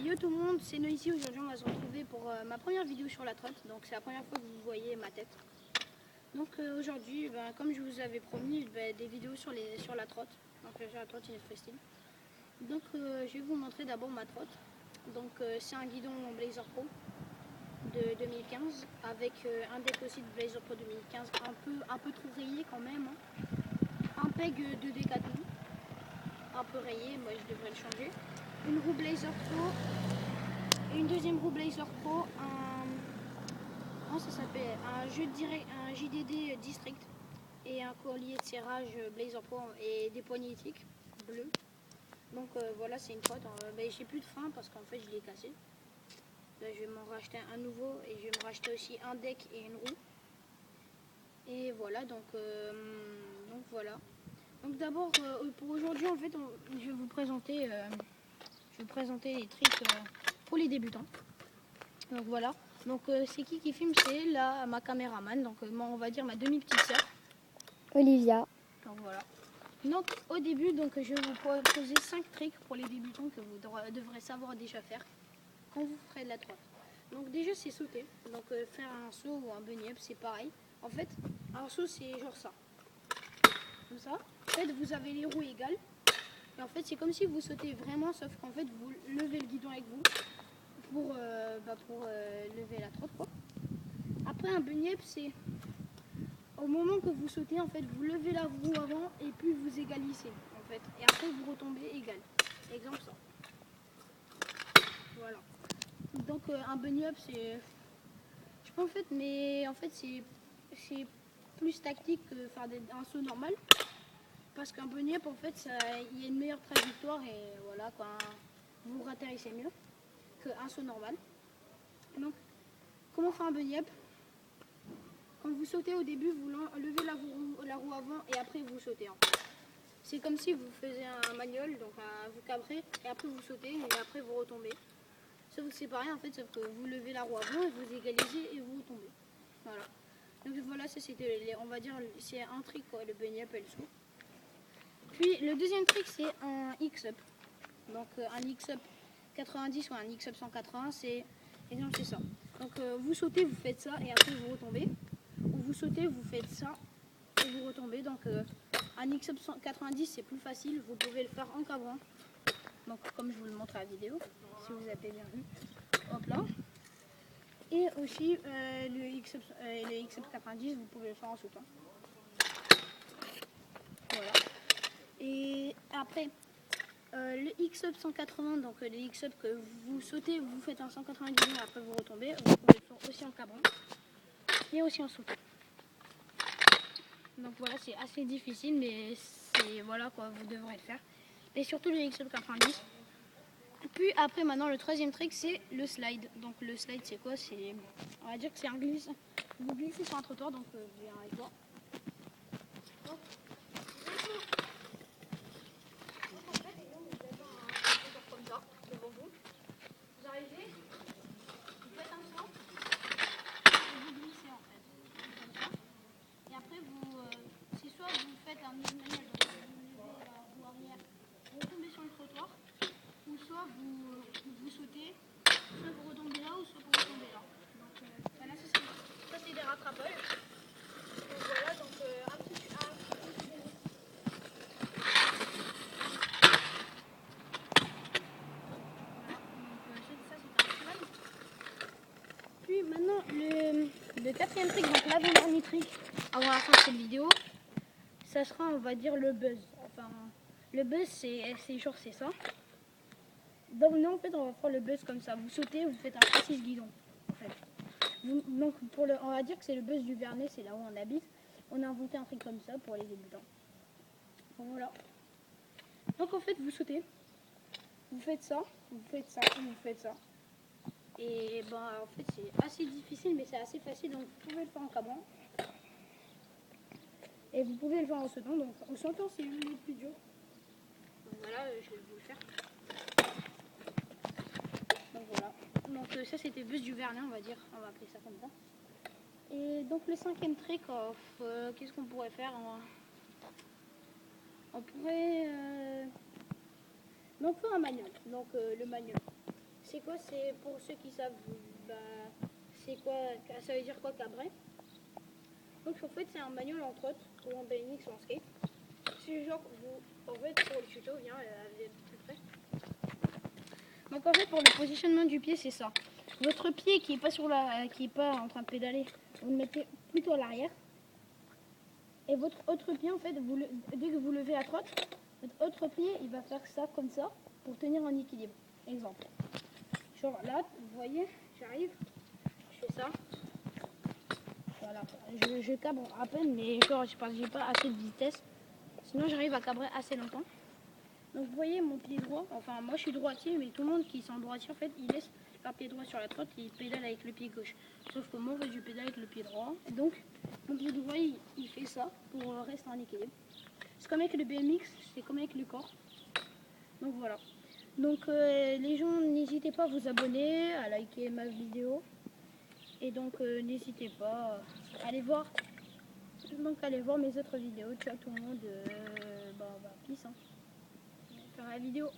Yo tout le monde, c'est Noisy. Aujourd'hui on va se retrouver pour ma première vidéo sur la trotte. Donc c'est la première fois que vous voyez ma tête. Donc aujourd'hui, comme je vous avais promis, des vidéos sur la trotte. Donc j'ai la trottinette freestyle. Donc je vais vous montrer d'abord ma trotte. Donc c'est un guidon Blazer Pro de 2015 avec un deck aussi de Blazer Pro 2015 un peu trop rayé quand même. Un peg de Decathlon un peu rayé, moi je devrais le changer. Une roue Blazer Pro, une deuxième roue Blazer Pro, comment ça s'appelle, un JDD District et un collier de serrage Blazer Pro et des poignées éthiques bleues. Donc voilà, c'est une trotte. J'ai plus de frein parce qu'en fait je l'ai cassé. Là, je vais m'en racheter un nouveau et je vais me racheter aussi un deck et une roue. Et voilà, donc voilà. Donc d'abord pour aujourd'hui en fait je vais vous présenter les tricks pour les débutants. Donc voilà. Donc c'est qui filme? C'est là ma caméraman, donc on va dire ma demi-petite sœur. Olivia. Donc voilà. Donc au début, donc je vais vous proposer 5 tricks pour les débutants que vous devrez savoir déjà faire quand vous ferez de la trotte. Donc déjà c'est sauter. Donc faire un saut ou un bunny up, c'est pareil. En fait, un saut c'est genre ça. Comme ça. En fait, vous avez les roues égales. Et en fait, c'est comme si vous sautez vraiment, sauf qu'en fait, vous levez le guidon avec vous pour lever la trotte, quoi. Après, un bunny up, c'est au moment que vous sautez, en fait, vous levez la roue avant et puis vous égalisez, en fait. Et après, vous retombez égal. Exemple ça. Voilà. Donc, un bunny up, c'est... Je sais pas, en fait, mais en fait, c'est plus tactique que faire un saut normal. Parce qu'un bunny up, en fait, il y a une meilleure trajectoire et voilà, quoi. Vous ratterrissez mieux qu'un saut normal. Donc, comment faire un bunny up? Quand vous sautez au début, vous levez la roue avant et après vous sautez. C'est comme si vous faisiez un manual, donc vous cabrez et après vous sautez et après vous retombez. Sauf que c'est pareil en fait, sauf que vous levez la roue avant et vous égalisez et vous retombez. Voilà. Donc voilà, ça c'était, on va dire, c'est un trick quoi, le bunny up et le saut. Puis le deuxième trick c'est un X-up. Donc un X-up 90 ou un X-up 180, c'est ça. Donc vous sautez, vous faites ça et après vous retombez. Ou vous sautez, vous faites ça et vous retombez. Donc un X-up 190 c'est plus facile, vous pouvez le faire en cabrant. Donc comme je vous le montre à la vidéo, si vous avez bien vu. Hop là. Et aussi le X-up 90, vous pouvez le faire en sautant. Voilà. Et après le X-up 180, donc le X-up que vous sautez, vous faites un 190 et après vous retombez, vous pouvez le faire aussi en cabrant et aussi en sautant. Donc voilà, c'est assez difficile, mais c'est voilà quoi, vous devrez le faire. Et surtout le X-up 90. Puis après, maintenant, le troisième trick, c'est le slide. Donc le slide, c'est quoi? C'est, on va dire que c'est un glisse. Vous glissez sur un trottoir, donc je viens avec toi. Vous arrivez, vous faites un saut et vous glissez en fait. Comme ça. Et après, c'est soit vous faites un manuel, donc vous levez la roue arrière, vous retombez sur le trottoir, ou soit vous sautez, soit vous retombez là, ou soit vous retombez là. Donc voilà, ça c'est des rattrapages. Donc voilà, donc un petit ça c'est un slide. Puis maintenant le quatrième trick, donc l'avant-dernier trick avant la fin de cette vidéo, ça sera on va dire le buzz. Enfin le buzz c'est ça. Donc nous en fait on va faire le buzz comme ça. Vous sautez, vous faites un 3-6 guidon en fait. Donc on va dire que c'est le buzz du Vernet, c'est là où on habite. On a inventé un truc comme ça pour les débutants. Bon, voilà. Donc en fait vous sautez, vous faites ça, vous faites ça, vous faites ça. Et en fait c'est assez difficile mais c'est assez facile, donc vous pouvez le faire en cabrant. Et vous pouvez le faire en sautant, donc en sautant c'est le plus dur. Donc voilà, je vais vous le faire. Donc voilà. Donc ça c'était buzz du Vernet on va dire, on va appeler ça comme ça. Et donc le cinquième trick, qu'est-ce qu'on pourrait faire? On pourrait donc faire un manual. Donc le manual, c'est quoi? C'est pour ceux qui savent, bah, c'est quoi? Ça veut dire quoi cabret? Donc en fait c'est un manuel en trotte ou en BMX ou en skate. C'est genre vous, en fait pour le tuto, viens avec plus près. Donc en fait pour le positionnement du pied c'est ça. Votre pied qui est pas qui est pas en train de pédaler, vous le mettez plutôt à l'arrière. Et votre autre pied en fait, dès que vous levez la trotte, votre autre pied il va faire ça comme ça pour tenir en équilibre. Exemple. Genre là, vous voyez, j'arrive, je fais ça. Voilà, je cabre à peine, mais genre j'ai pas assez de vitesse. Sinon j'arrive à cabrer assez longtemps. Donc vous voyez mon pied droit, enfin moi je suis droitier, mais tout le monde qui sont droitier en fait, il laisse leur pied droit sur la trotte et il pédale avec le pied gauche. Sauf que moi en fait, je pédale avec le pied droit. Et donc mon pied droit il fait ça pour rester en équilibre. C'est comme avec le BMX, c'est comme avec le corps. Donc voilà. Donc les gens, n'hésitez pas à vous abonner, à liker ma vidéo. Et donc n'hésitez pas à aller voir. Donc allez voir mes autres vidéos. Ciao tout le monde. Peace. Hein. Faire la vidéo.